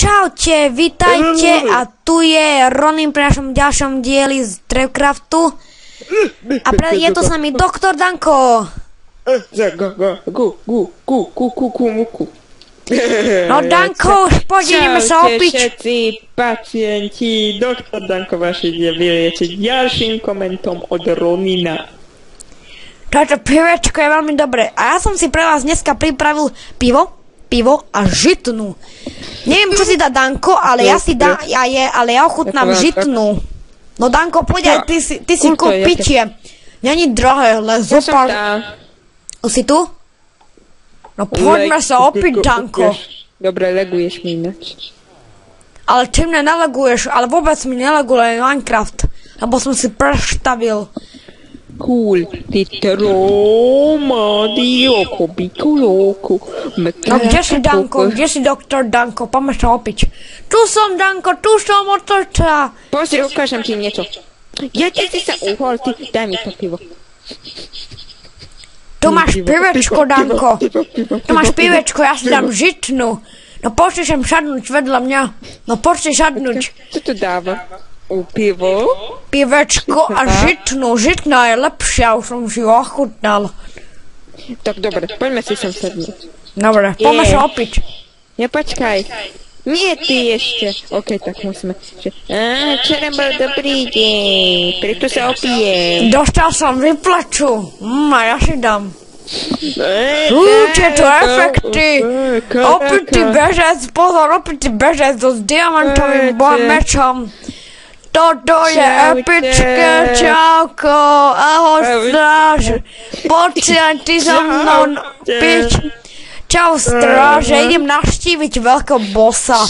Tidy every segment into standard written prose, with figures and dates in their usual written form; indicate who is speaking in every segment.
Speaker 1: Čaute, vítajte a tu je Ronin pri našom ďalšom dieli z Travecraftu. A je to s nami doktor Danko. No Danko, už poďme sa opiť.
Speaker 2: Všetci pacienti, doktor Danko vás ide vyliečiť ďalším komentom od Ronina.
Speaker 1: Toto pivečko je veľmi dobré. A ja som si pre vás dneska pripravil pivo a žitnú. Neviem, čo si dá Danko, ale ja ochutnám žitnú. No Danko, poď aj ty si kúp pitie. Není drahé, ale zopár. Si tu? No poďme sa opiť, Danko.
Speaker 2: Dobre, leguješ mi ináč.
Speaker 1: Ale ty mne neleguješ, ale vôbec mi neleguje Minecraft. Lebo som si preštavil.
Speaker 2: Cool, ty troma, dioko, bikoloko.
Speaker 1: No kde si Danko, kde si doktor Danko, poďme sa opiť. Tu som Danko, tu som otoča.
Speaker 2: Pozri, ukážem ti niečo. Ja ty sa uhol, ty daj mi to pivo.
Speaker 1: Tu máš pivečko, Danko. Tu máš pivečko, ja si dám žitnú. No poďte sem sadnúť vedľa mňa. No poďte sadnúť.
Speaker 2: Čo to dáva? Pivo?
Speaker 1: Pivečko a žitnú. Žitná je lepšia, už som si ju ochutnal.
Speaker 2: Tak dobre, poďme si sem sednúť.
Speaker 1: Dobre, poďme sa opiť.
Speaker 2: Ja počkaj. Nie ty ešte. OK, tak musíme. Včera bol dobrý deň. Preto sa opijem.
Speaker 1: Dostal som vyplaču. A ja si dám. Tieto efekty. Opitý bežec, pozor, opitý bežec s diamantovým mečom. Toto je epické, čauko, ahoj stráž, poďte ty so mnou piť. Čau stráž, idem navštíviť veľkého bossa.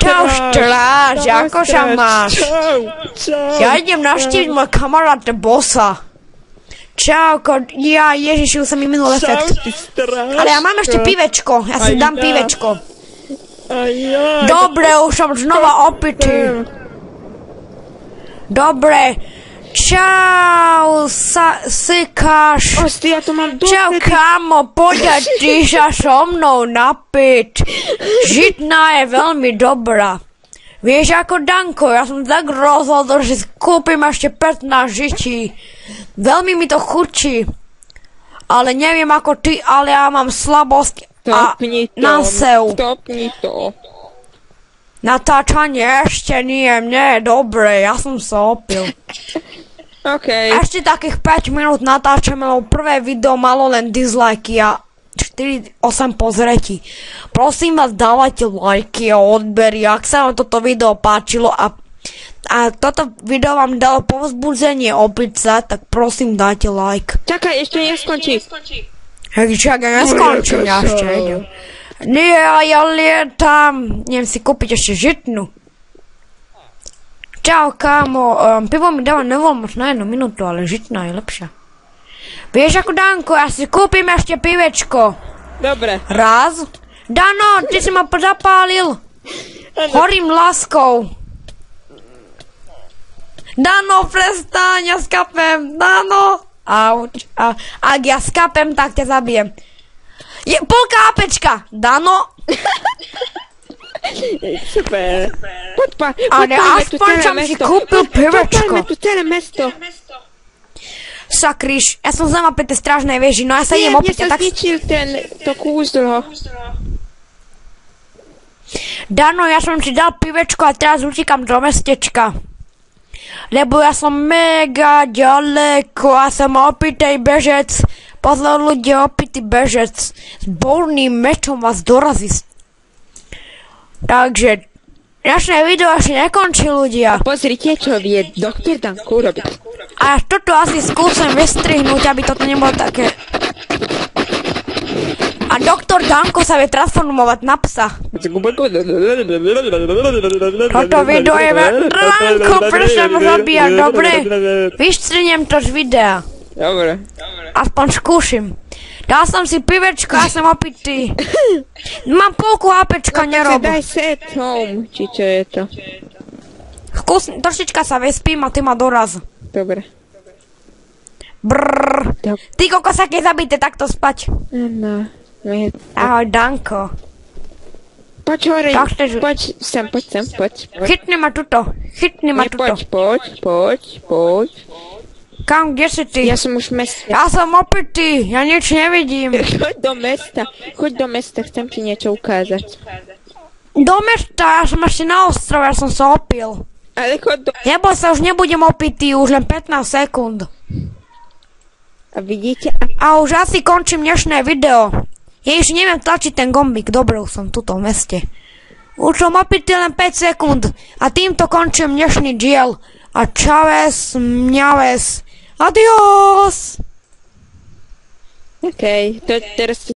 Speaker 1: Čau stráž, ako sa máš? Ja idem navštíviť môj kamaráta bossa. Čauko, ježiši, už sa mi minul efekt. Ale ja mám ešte pivečko, ja si dám pivečko. Dobre, už som znova opitý. Dobre, čau, sykáš. Čau, kámo, poďa ty sa so mnou napiť. Žitná je veľmi dobrá. Vieš ako Danko, ja som tak rozhodol, že si kúpim ešte 15 žití. Veľmi mi to chutí. Ale neviem ako ty, ale ja mám slabosť a nasev.
Speaker 2: Stopni to.
Speaker 1: Natáčanie ešte nie je dobré, ja som sa opil.
Speaker 2: OK.
Speaker 1: Ešte takých 5 minút natáčame, lebo prvé video malo len dislajky a 48 pozretí. Prosím vás, dávajte lajky a odbery, ak sa vám toto video páčilo a toto video vám dalo povzbudzenie opiť sa, tak prosím dajte like.
Speaker 2: Čakaj, ešte neskončí.
Speaker 1: Čakaj, neskončím, ja ešte idem. Nie, ja lietam. Neviem si kúpiť ešte žitnú. Čau, kámo. Pivo mi dáva nevoľmoc na 1 minútu, ale žitná je lepšia. Vieš ako Danko, ja si kúpim ešte pivečko.
Speaker 2: Dobre.
Speaker 1: Raz. Dano, ty si ma zapálil. Horím láskou. Dano, prestaň, ja skapem. Dano. Auč. Ak ja skapem, tak ťa zabijem. Je polka apečka, Dano.
Speaker 2: Super.
Speaker 1: Ale aspoň som si kúpil pivečko.
Speaker 2: Poďme tu celé mesto.
Speaker 1: Sakryš, ja som znova pri tej strážnej veži, no ja sa idem opiť.
Speaker 2: Mne sa zničil to kúzlo.
Speaker 1: Dano, ja som si dal pivečko a teraz utíkam do mestečka. Lebo ja som mega ďaleko a som opitej bežec. Pozor ľudia, opitý bežec s bolným mečom vás dorazí. Takže dnešné video ešte nekončí, ľudia.
Speaker 2: Pozrite, čo vie doktor Danko robiť.
Speaker 1: A toto asi skúsim vystrihnúť, aby toto nebolo také. A doktor Danko sa vie transformovať na psa. Toto video je Danko, prečo ma zabíja, dobre? Vystrihnem to z videa.
Speaker 2: Dobre.
Speaker 1: Aspoň skúšim. Dal som si pivečko, ja som opitý. Mám polku apečka, nerob.
Speaker 2: Daj set home, či čo je to.
Speaker 1: Skúsim, trošička sa vyspím a ty ma doraz.
Speaker 2: Dobre.
Speaker 1: Brrr. Ty kokos, aké zabité takto spať.
Speaker 2: No.
Speaker 1: Ahoj, Danko.
Speaker 2: Poď hore,
Speaker 1: Takže-
Speaker 2: poď sem, poď.
Speaker 1: Chytni ma tuto.
Speaker 2: Nie, poď.
Speaker 1: Kam, kde si ty?
Speaker 2: Ja som už v meste.
Speaker 1: Ja som opitý, ja nič nevidím.
Speaker 2: Choď do mesta, chcem ti niečo ukázať.
Speaker 1: Do mesta, ja som ešte na ostrove, ja som sa opil.
Speaker 2: Ale choď do...
Speaker 1: Nebo sa už nebudem opitý, už len 15 sekúnd.
Speaker 2: A vidíte?
Speaker 1: A už asi končím dnešné video. Ja ešte neviem tlačiť ten gombík, dobre, už som tuto v meste. Už som opitý len 5 sekúnd. A týmto končím dnešný diel. A čaves, mňaves. Adios!
Speaker 2: Okej, to teraz